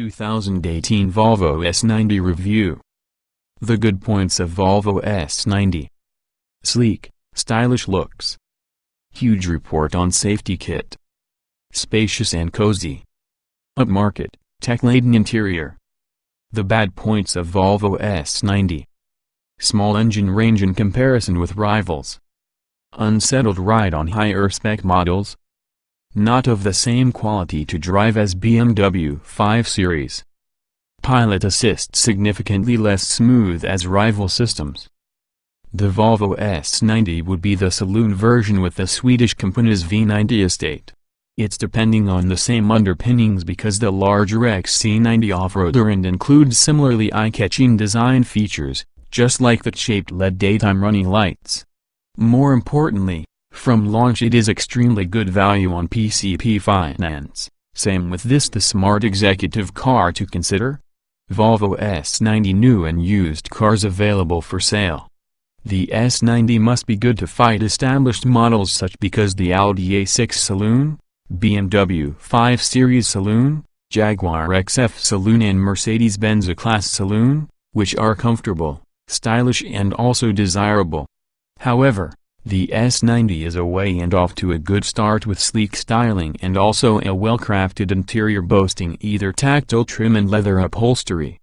2018 Volvo S90 Review. The good points of Volvo S90. Sleek, stylish looks. Huge report on safety kit. Spacious and cozy. Upmarket, tech-laden interior. The bad points of Volvo S90. Small engine range in comparison with rivals. Unsettled ride on higher spec models. Not of the same quality to drive as BMW 5 Series. Pilot assist significantly less smooth as rival systems. The Volvo S90 would be the saloon version with the Swedish company's V90 estate. It's depending on the same underpinnings because the larger XC90 off-roader and includes similarly eye-catching design features, just like the shaped LED daytime running lights. More importantly, from launch it is extremely good value on PCP finance. Same with this, the smart executive car to consider. Volvo S90 new and used cars available for sale. The S90 must be good to fight established models such because the Audi A6 Saloon, BMW 5 Series Saloon, Jaguar XF Saloon and Mercedes-Benz A-Class Saloon, which are comfortable, stylish and also desirable. However, the S90 is a way and off to a good start with sleek styling and also a well-crafted interior boasting either tactile trim and leather upholstery.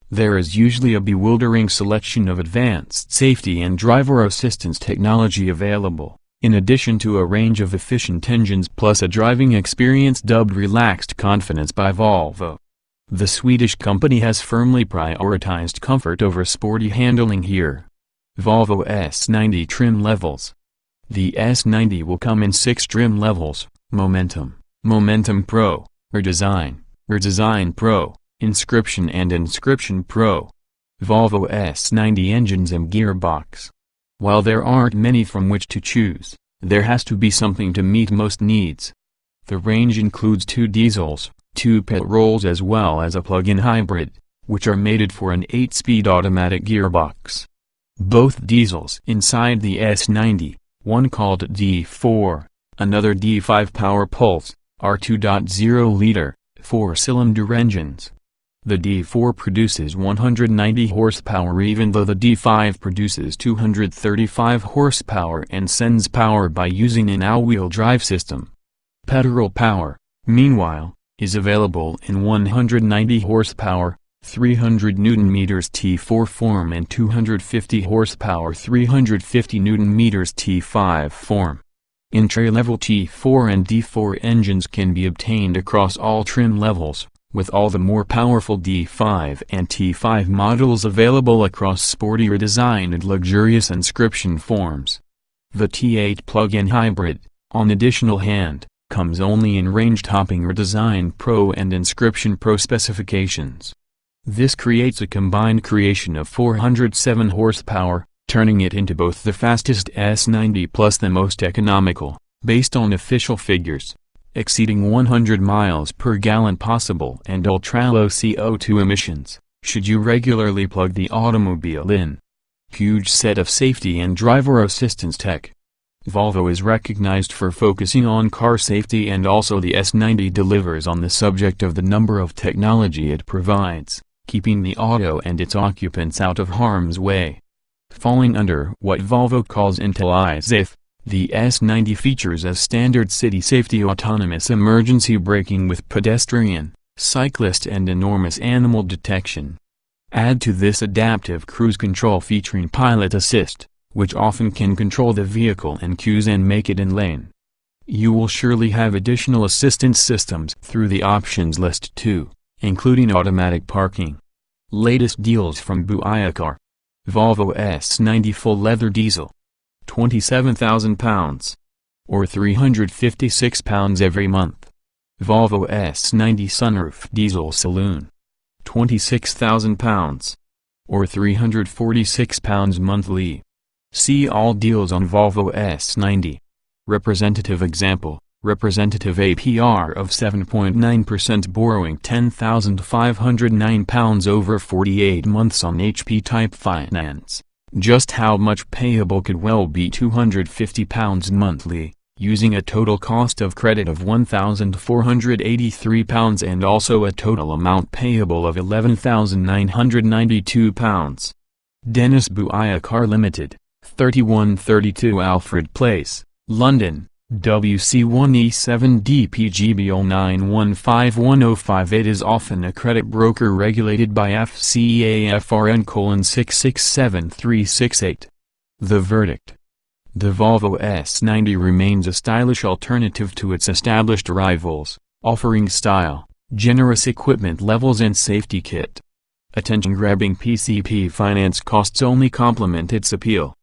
There is usually a bewildering selection of advanced safety and driver assistance technology available, in addition to a range of efficient engines plus a driving experience dubbed Relaxed Confidence by Volvo. The Swedish company has firmly prioritized comfort over sporty handling here. Volvo S90 trim levels. The S90 will come in 6 trim levels: Momentum, Momentum Pro, Redesign, Redesign Pro, Inscription and Inscription Pro. Volvo S90 engines and gearbox. While there aren't many from which to choose, there has to be something to meet most needs. The range includes 2 diesels, 2 petrols as well as a plug-in hybrid, which are mated for an 8-speed automatic gearbox. Both diesels inside the S90, one called D4, another D5 Power Pulse, are 2.0-liter, 4-cylinder engines. The D4 produces 190 horsepower even though the D5 produces 235 horsepower and sends power by using an all-wheel drive system. Petrol power, meanwhile, is available in 190 horsepower, 300 Nm T4 form and 250 horsepower 350 Nm T5 form. Entry-level T4 and D4 engines can be obtained across all trim levels, with all the more powerful D5 and T5 models available across sporty redesigned and luxurious Inscription forms. The T8 plug-in hybrid, on additional hand, comes only in range-topping Redesign Pro and Inscription Pro specifications. This creates a combined creation of 407 horsepower, turning it into both the fastest S90 plus the most economical, based on official figures, exceeding 100 miles per gallon possible and ultra-low CO2 emissions, should you regularly plug the automobile in. Huge set of safety and driver assistance tech. Volvo is recognized for focusing on car safety and also the S90 delivers on the subject of the number of technology it provides, keeping the auto and its occupants out of harm's way. Falling under what Volvo calls Untitled, the S90 features as standard city safety autonomous emergency braking with pedestrian, cyclist and enormous animal detection. Add to this adaptive cruise control featuring pilot assist, which often can control the vehicle in queues and make it in lane. You will surely have additional assistance systems through the options list too, including automatic parking. Latest deals from Buiacar. Volvo S90 full leather diesel. £27,000. Or £356 every month. Volvo S90 sunroof diesel saloon. £26,000. Or £346 monthly. See all deals on Volvo S90. Representative example. Representative APR of 7.9% borrowing £10,509 over 48 months on HP-type finance. Just how much payable could well be £250 monthly. using a total cost of credit of £1,483 and also a total amount payable of £11,992. Dennis Buaya Car Limited, 3132 Alfred Place, London, WC1E7DPGB0915105. It is often a credit broker regulated by FCAFRN:667368. The verdict. The Volvo S90 remains a stylish alternative to its established rivals, offering style, generous equipment levels and safety kit. Attention-grabbing PCP finance costs only complement its appeal.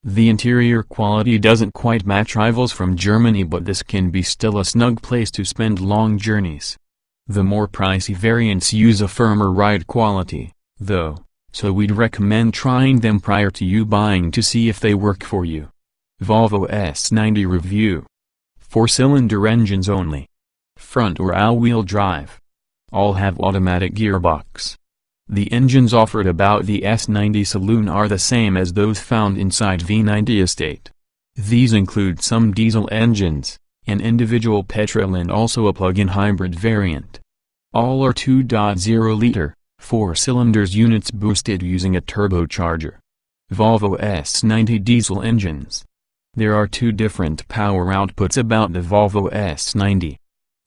The interior quality doesn't quite match rivals from Germany, but this can be still a snug place to spend long journeys. The more pricey variants use a firmer ride quality, though, so we'd recommend trying them prior to you buying to see if they work for you. Volvo S90 Review. 4-cylinder engines only. Front or all-wheel drive. All have automatic gearbox. The engines offered about the S90 saloon are the same as those found inside V90 estate. These include some diesel engines, an individual petrol and also a plug-in hybrid variant. All are 2.0-liter, 4-cylinders units boosted using a turbocharger. Volvo S90 diesel engines. There are two different power outputs about the Volvo S90.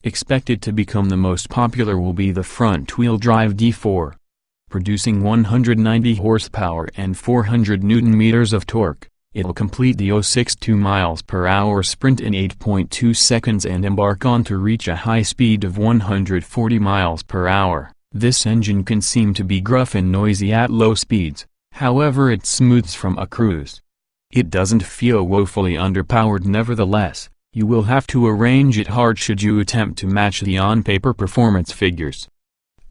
Expected to become the most popular will be the front-wheel drive D4. Producing 190 horsepower and 400 Nm of torque, it'll complete the 062 mph sprint in 8.2 seconds and embark on to reach a high speed of 140 mph. This engine can seem to be gruff and noisy at low speeds, however it smooths from a cruise. It doesn't feel woefully underpowered. Nevertheless, you will have to arrange it hard should you attempt to match the on-paper performance figures.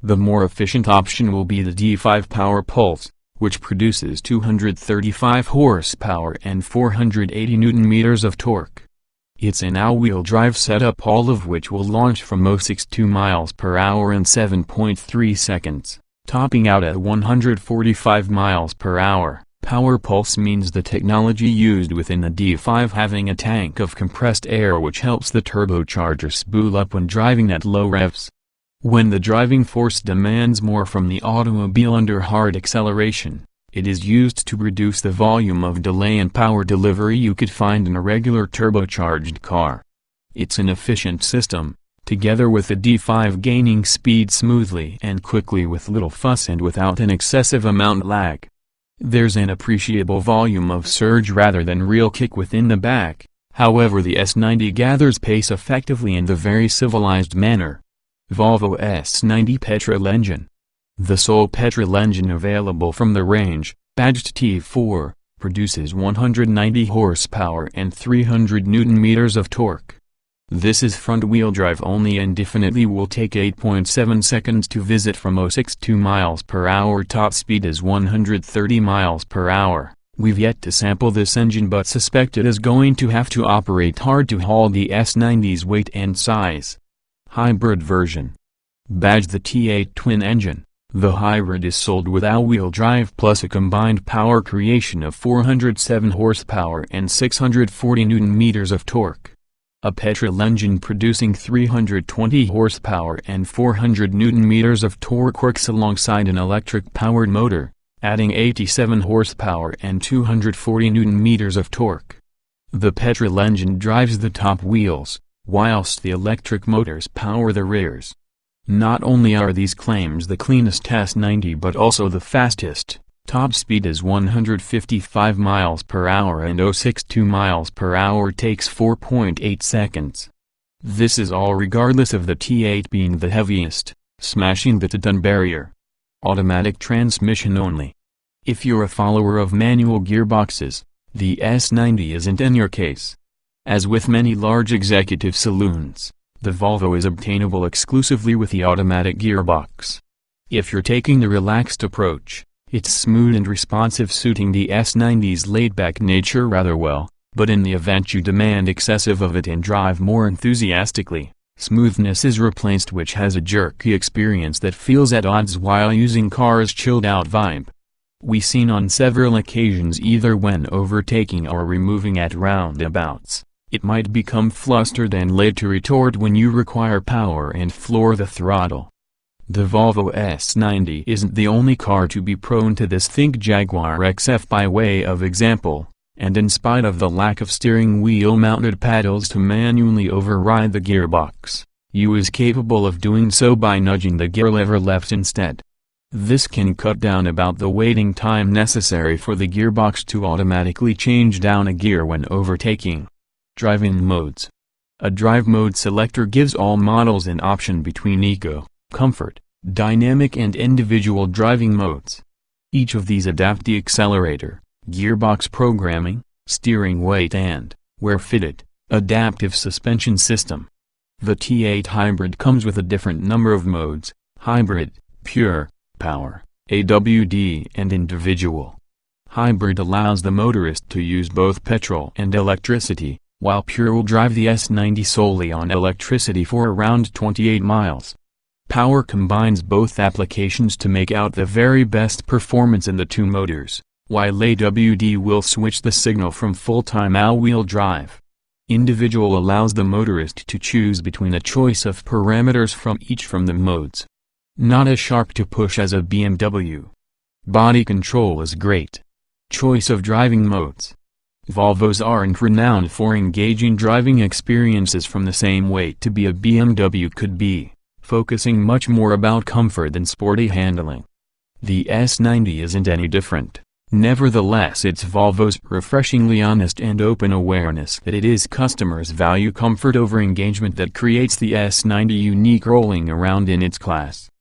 The more efficient option will be the D5 Power Pulse, which produces 235 horsepower and 480 Nm of torque. It's an all-wheel drive setup, all of which will launch from 062 mph in 7.3 seconds, topping out at 145 mph. Power Pulse means the technology used within the D5 having a tank of compressed air which helps the turbocharger spool up when driving at low revs. When the driving force demands more from the automobile under hard acceleration, it is used to reduce the volume of delay and power delivery you could find in a regular turbocharged car. It's an efficient system, together with the D5 gaining speed smoothly and quickly with little fuss and without an excessive amount lag. There's an appreciable volume of surge rather than real kick within the back, however the S90 gathers pace effectively in the very civilized manner. Volvo S90 petrol engine. The sole petrol engine available from the range, badged T4, produces 190 horsepower and 300 Nm of torque. This is front-wheel drive only and definitely will take 8.7 seconds to visit from 062 mph. Top speed is 130 mph. We've yet to sample this engine but suspect it is going to have to operate hard to haul the S90's weight and size. Hybrid version. Badged the T8 twin engine. The hybrid is sold with all-wheel drive plus a combined power creation of 407 horsepower and 640 Nm of torque. A petrol engine producing 320 horsepower and 400 Nm of torque works alongside an electric-powered motor, adding 87 horsepower and 240 Nm of torque. The petrol engine drives the top wheels, whilst the electric motors power the rears. Not only are these claims the cleanest S90 but also the fastest. Top speed is 155 mph and 062 mph takes 4.8 seconds. This is all regardless of the T8 being the heaviest, smashing the to-done barrier. Automatic transmission only. If you're a follower of manual gearboxes, the S90 isn't in your case. As with many large executive saloons, the Volvo is obtainable exclusively with the automatic gearbox. If you're taking the relaxed approach, it's smooth and responsive, suiting the S90's laid-back nature rather well, but in the event you demand excessive of it and drive more enthusiastically, smoothness is replaced, which has a jerky experience that feels at odds while using car's chilled-out vibe. We've seen on several occasions either when overtaking or removing at roundabouts, It might become flustered and late to retort when you require power and floor the throttle. The Volvo S90 isn't the only car to be prone to this. Think Jaguar XF by way of example, and in spite of the lack of steering wheel mounted paddles to manually override the gearbox, you is capable of doing so by nudging the gear lever left instead. This can cut down about the waiting time necessary for the gearbox to automatically change down a gear when overtaking. Driving modes. A drive mode selector gives all models an option between eco, comfort, dynamic and individual driving modes. Each of these adapt the accelerator, gearbox programming, steering weight and, where fitted, adaptive suspension system. The T8 Hybrid comes with a different number of modes: Hybrid, Pure, Power, AWD and Individual. Hybrid allows the motorist to use both petrol and electricity, while Pure will drive the S90 solely on electricity for around 28 miles. Power combines both applications to make out the very best performance in the two motors, while AWD will switch the signal from full-time all-wheel drive. Individual allows the motorist to choose between a choice of parameters from each from the modes. Not as sharp to push as a BMW. Body control is great. Choice of driving modes. Volvos aren't renowned for engaging driving experiences from the same weight to be a BMW could be, focusing much more about comfort than sporty handling. The S90 isn't any different. Nevertheless, it's Volvo's refreshingly honest and open awareness that it is customers value comfort over engagement that creates the S90 unique rolling around in its class.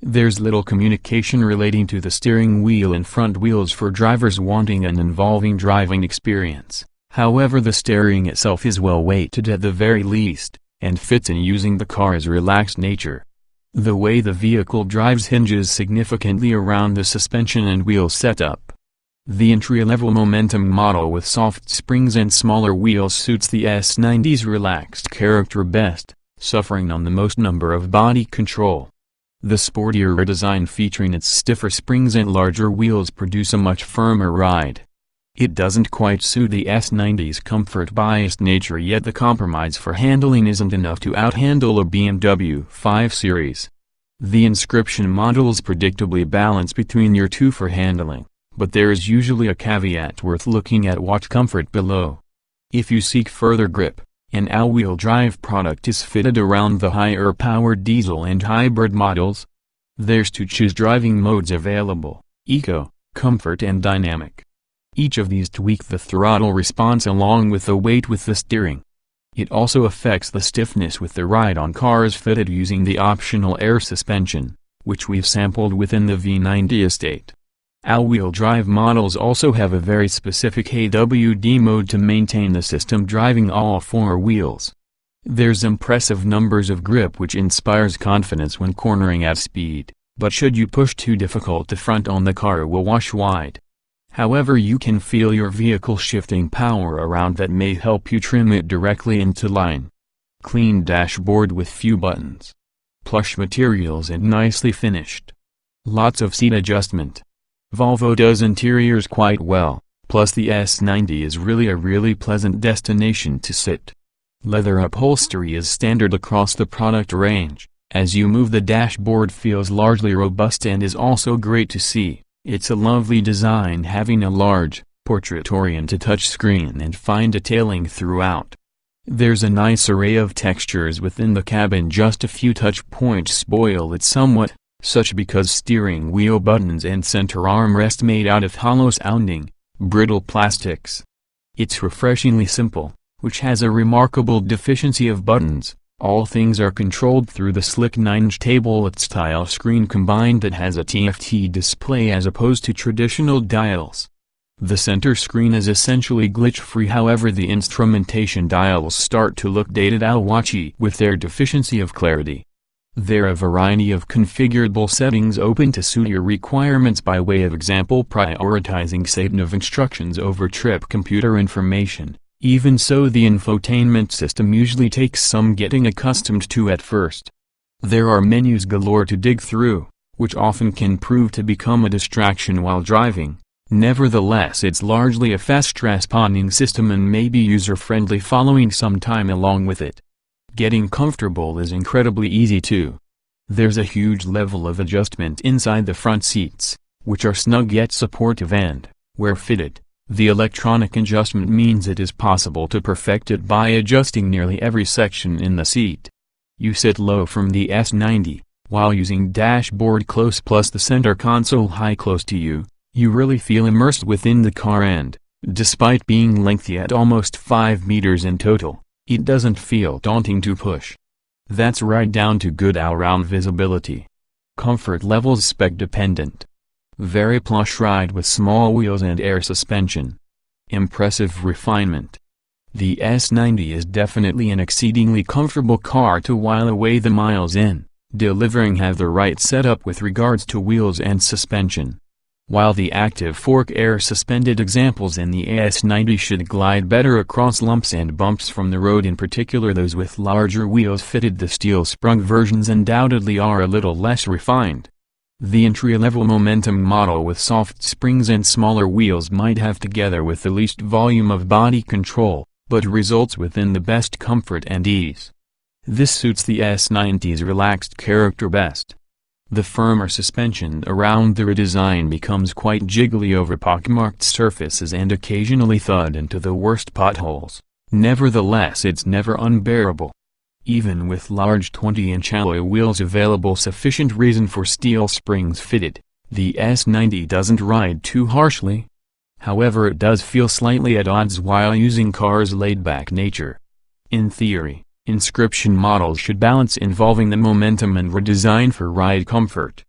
There's little communication relating to the steering wheel and front wheels for drivers wanting an involving driving experience. However, the steering itself is well weighted at the very least, and fits in using the car's relaxed nature. The way the vehicle drives hinges significantly around the suspension and wheel setup. The entry-level Momentum model with soft springs and smaller wheels suits the S90's relaxed character best, suffering on the most number of body control. The sportier design featuring its stiffer springs and larger wheels produce a much firmer ride. It doesn't quite suit the S90's comfort-biased nature, yet the compromise for handling isn't enough to outhandle a BMW 5 Series. The Inscription models predictably balance between your two for handling, but there is usually a caveat worth looking at: watch comfort below. If you seek further grip, an all-wheel drive product is fitted around the higher-powered diesel and hybrid models. There's to choose driving modes available: Eco, Comfort and Dynamic. Each of these tweak the throttle response along with the weight with the steering. It also affects the stiffness with the ride on cars fitted using the optional air suspension, which we've sampled within the V90 estate. All-wheel drive models also have a very specific AWD mode to maintain the system driving all four wheels. There's impressive numbers of grip which inspires confidence when cornering at speed, but should you push too difficult, the front on the car will wash wide. However, you can feel your vehicle shifting power around that may help you trim it directly into line. Clean dashboard with few buttons. Plush materials and nicely finished. Lots of seat adjustment. Volvo does interiors quite well, plus the S90 is really a really pleasant destination to sit. Leather upholstery is standard across the product range. As you move, the dashboard feels largely robust and is also great to see. It's a lovely design, having a large, portrait-oriented touchscreen and fine detailing throughout. There's a nice array of textures within the cabin. Just a few touch points spoil it somewhat, such because steering wheel buttons and center armrest made out of hollow-sounding, brittle plastics. It's refreshingly simple, which has a remarkable deficiency of buttons. All things are controlled through the slick 9-inch tablet-style screen combined that has a TFT display as opposed to traditional dials. The center screen is essentially glitch-free, however the instrumentation dials start to look dated or watchy with their deficiency of clarity. There are a variety of configurable settings open to suit your requirements, by way of example prioritizing save instructions over trip computer information. Even so, the infotainment system usually takes some getting accustomed to at first. There are menus galore to dig through, which often can prove to become a distraction while driving. Nevertheless, it's largely a fast-responding system and may be user-friendly following some time along with it. Getting comfortable is incredibly easy too. There's a huge level of adjustment inside the front seats, which are snug yet supportive and, where fitted, the electronic adjustment means it is possible to perfect it by adjusting nearly every section in the seat. You sit low from the S90, while using dashboard close plus the center console high close to you. You really feel immersed within the car and, despite being lengthy at almost 5 meters in total, it doesn't feel daunting to push. That's right down to good all-round visibility. Comfort levels spec dependent. Very plush ride with small wheels and air suspension. Impressive refinement. The S90 is definitely an exceedingly comfortable car to while away the miles in, delivering have the right setup with regards to wheels and suspension. While the active fork air suspended examples in the S90 should glide better across lumps and bumps from the road, in particular those with larger wheels fitted, the steel-sprung versions undoubtedly are a little less refined. The entry-level Momentum model with soft springs and smaller wheels might have together with the least volume of body control, but results within the best comfort and ease. This suits the S90's relaxed character best. The firmer suspension around the redesign becomes quite jiggly over pockmarked surfaces and occasionally thud into the worst potholes. Nevertheless, it's never unbearable. Even with large 20-inch alloy wheels available, sufficient reason for steel springs fitted, the S90 doesn't ride too harshly. However, it does feel slightly at odds while using car's laid-back nature. In theory, Inscription models should balance involving the momentum and redesign for ride comfort.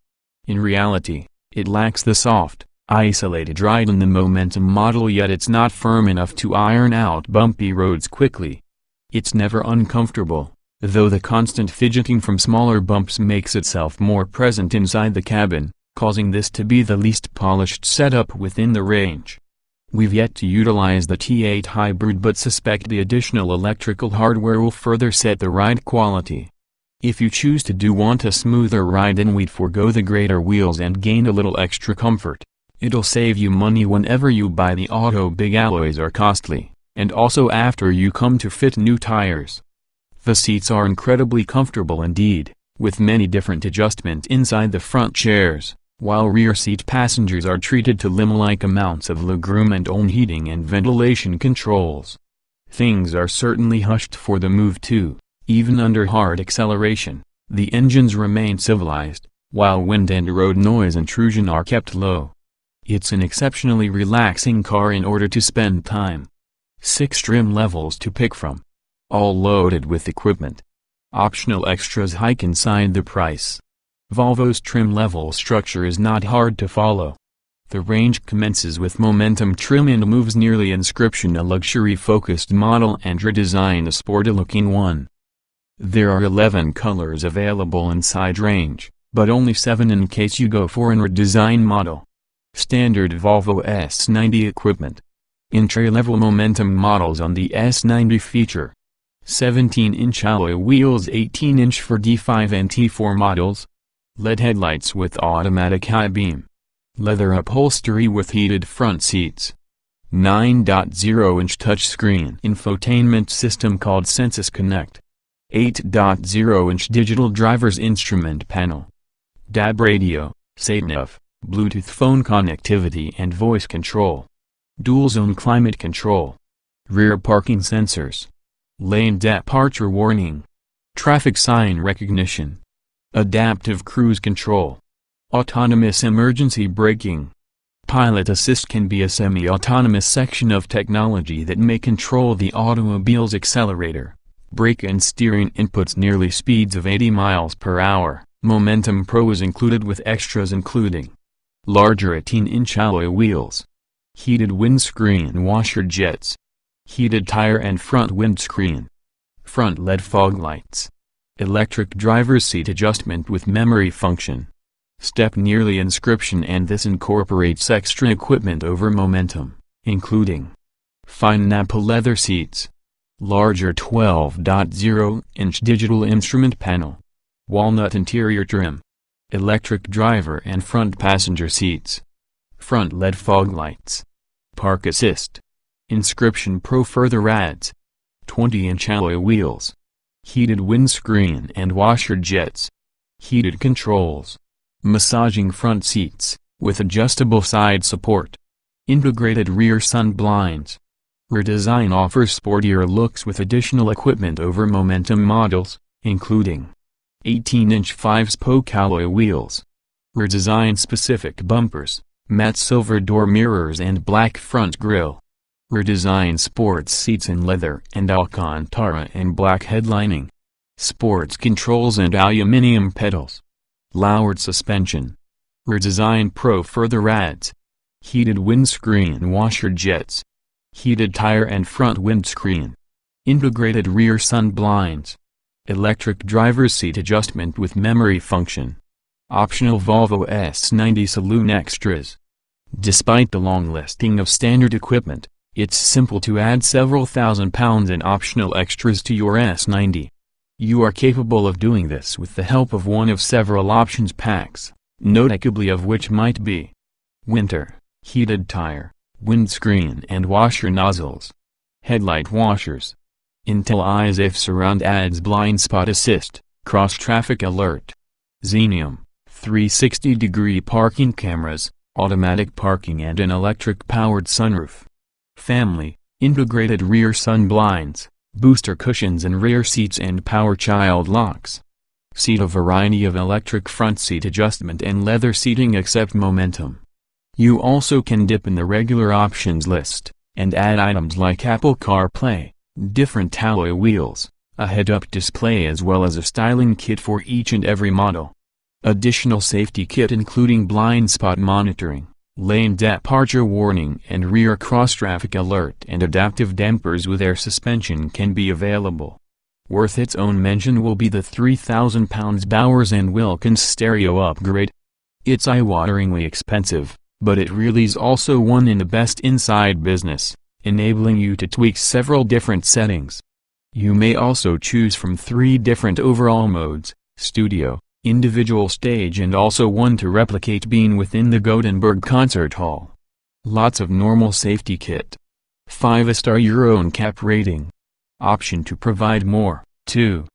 In reality, it lacks the soft, isolated ride in the Momentum model, yet it's not firm enough to iron out bumpy roads quickly. It's never uncomfortable, though the constant fidgeting from smaller bumps makes itself more present inside the cabin, causing this to be the least polished setup within the range. We've yet to utilize the T8 hybrid, but suspect the additional electrical hardware will further set the ride quality. If you choose to want a smoother ride, then we'd forego the greater wheels and gain a little extra comfort. It'll save you money whenever you buy the auto. Big alloys are costly, and also after you come to fit new tires. The seats are incredibly comfortable indeed, with many different adjustments inside the front chairs, while rear seat passengers are treated to limo-like amounts of legroom and own heating and ventilation controls. Things are certainly hushed for the move too. Even under hard acceleration, the engines remain civilized, while wind and road noise intrusion are kept low. It's an exceptionally relaxing car in order to spend time. 6 trim levels to pick from, all loaded with equipment. Optional extras hike inside the price. Volvo's trim level structure is not hard to follow. The range commences with Momentum trim and moves nearly Inscription, a luxury-focused model, and redesign, a sporty-looking one. There are 11 colors available inside range, but only 7 in case you go for an redesign model. Standard Volvo S90 equipment. Entry-level Momentum models on the S90 feature 17-inch alloy wheels, 18-inch for D5 and T4 models. LED headlights with automatic high beam. Leather upholstery with heated front seats. 9.0-inch touchscreen infotainment system called Sensus Connect. 8.0-inch digital driver's instrument panel. DAB radio, SATNAV, Bluetooth phone connectivity and voice control. Dual-zone climate control. Rear parking sensors. Lane departure warning. Traffic sign recognition. Adaptive cruise control. Autonomous emergency braking. Pilot assist can be a semi-autonomous section of technology that may control the automobile's accelerator, brake and steering inputs nearly speeds of 80 miles per hour. Momentum Pro is included with extras including larger 18-inch alloy wheels, heated windscreen washer jets, heated tire and front windscreen, front LED fog lights, electric driver's seat adjustment with memory function, step nearly Inscription, and this incorporates extra equipment over Momentum, including fine Napa leather seats, larger 12.0-inch digital instrument panel, walnut interior trim, electric driver and front passenger seats, front LED fog lights. Park Assist. Inscription Pro further adds 20-inch alloy wheels. Heated windscreen and washer jets. Heated controls. Massaging front seats, with adjustable side support. Integrated rear sun blinds. Rear design offers sportier looks with additional equipment over Momentum models, including 18-inch 5-spoke alloy wheels. Rear design specific bumpers, matte silver door mirrors and black front grille. Rear design sports seats in leather and Alcantara and black headlining. Sports controls and aluminum pedals. Lowered suspension. Rear design Pro further adds heated windscreen washer jets. Heated tire and front windscreen. Integrated rear sun blinds. Electric driver's seat adjustment with memory function. Optional Volvo S90 saloon extras. Despite the long listing of standard equipment, it's simple to add several £1,000s in optional extras to your S90. You are capable of doing this with the help of one of several options packs, notably of which might be winter, heated tire, windscreen and washer nozzles, headlight washers. Intel Eyes If Surround adds blind spot assist, cross traffic alert. Xenium, 360-degree parking cameras, automatic parking and an electric-powered sunroof. Family, integrated rear sun blinds, booster cushions and rear seats and power child locks. Seat a variety of electric front seat adjustment and leather seating except Momentum. You also can dip in the regular options list, and add items like Apple CarPlay, different alloy wheels, a head-up display as well as a styling kit for each and every model. Additional safety kit including blind spot monitoring, lane departure warning and rear cross-traffic alert and adaptive dampers with air suspension can be available. Worth its own mention will be the £3,000 Bowers & Wilkins stereo upgrade. It's eye-wateringly expensive, but it really is also one in the best inside business, enabling you to tweak several different settings. You may also choose from 3 different overall modes, studio, individual stage and also one to replicate being within the Gothenburg Concert Hall. Lots of normal safety kit. 5-star Euro NCAP rating. Option to provide more, too.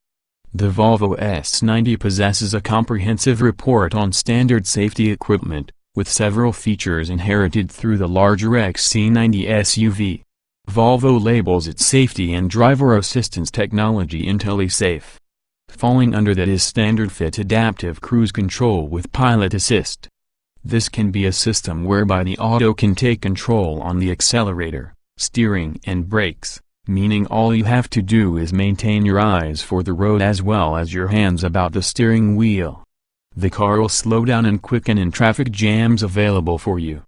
The Volvo S90 possesses a comprehensive report on standard safety equipment, with several features inherited through the larger XC90 SUV. Volvo labels its safety and driver assistance technology IntelliSafe. Falling under that is standard fit adaptive cruise control with pilot assist. This can be a system whereby the auto can take control on the accelerator, steering and brakes, meaning all you have to do is maintain your eyes for the road as well as your hands about the steering wheel. The car will slow down and quicken in traffic jams available for you.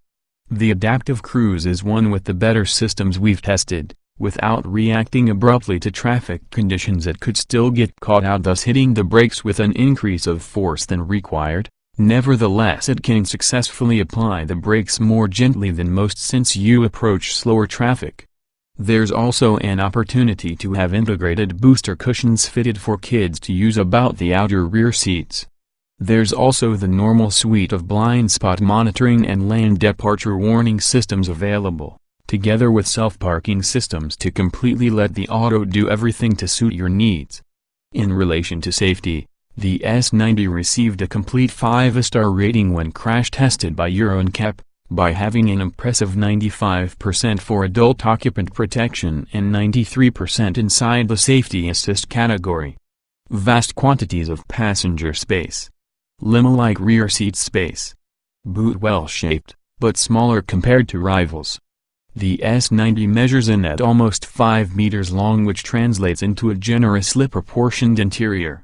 The adaptive cruise is one with the better systems we've tested, without reacting abruptly to traffic conditions that could still get caught out, thus hitting the brakes with an increase of force than required. Nevertheless, it can successfully apply the brakes more gently than most since you approach slower traffic. There's also an opportunity to have integrated booster cushions fitted for kids to use about the outer rear seats. There's also the normal suite of blind spot monitoring and lane departure warning systems available, together with self-parking systems to completely let the auto do everything to suit your needs. In relation to safety, the S90 received a complete 5-star rating when crash tested by Euro NCAP, by having an impressive 95% for adult occupant protection and 93% inside the safety assist category. Vast quantities of passenger space. Limo-like rear seat space. Boot well-shaped, but smaller compared to rivals. The S90 measures in at almost 5 meters long, which translates into a generously proportioned interior.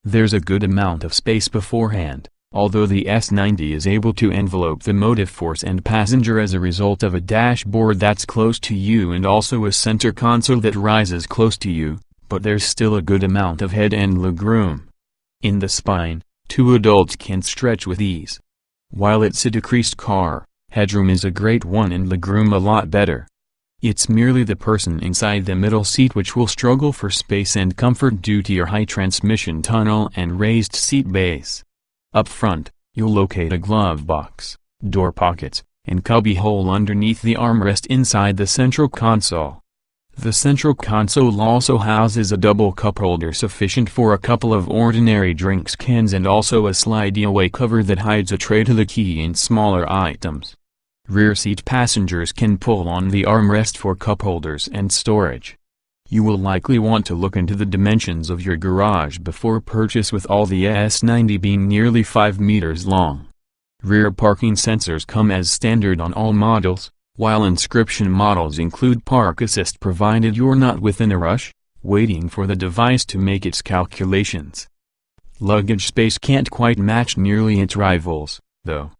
There's a good amount of space beforehand, although the S90 is able to envelope the motive force and passenger as a result of a dashboard that's close to you and also a center console that rises close to you, but there's still a good amount of head and legroom. In the spine, 2 adults can stretch with ease. While it's a decreased car, headroom is a great one and legroom a lot better. It's merely the person inside the middle seat which will struggle for space and comfort due to your high transmission tunnel and raised seat base. Up front, you'll locate a glove box, door pockets, and cubbyhole underneath the armrest inside the central console. The central console also houses a double cup holder sufficient for a couple of ordinary drinks cans and also a slidey-away cover that hides a tray to the key and smaller items. Rear seat passengers can pull on the armrest for cup holders and storage. You will likely want to look into the dimensions of your garage before purchase, with all the S90 being nearly 5 meters long. Rear parking sensors come as standard on all models, while Inscription models include park assist provided you're not within a rush, waiting for the device to make its calculations. Luggage space can't quite match nearly its rivals, though.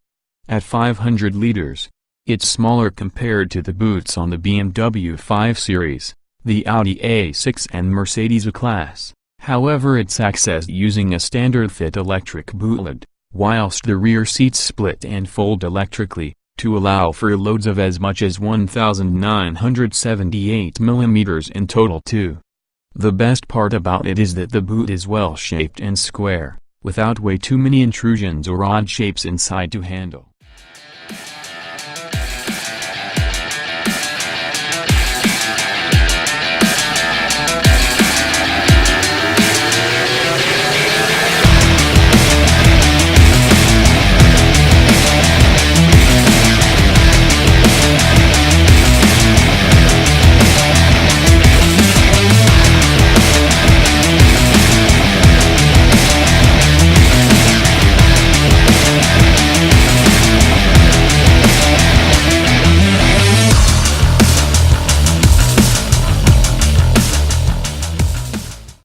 At 500 liters, it's smaller compared to the boots on the BMW 5 Series, the Audi A6 and Mercedes A-Class. However, it's accessed using a standard-fit electric boot lid, whilst the rear seats split and fold electrically, to allow for loads of as much as 1,978 mm in total too. The best part about it is that the boot is well shaped and square, without way too many intrusions or odd shapes inside to handle.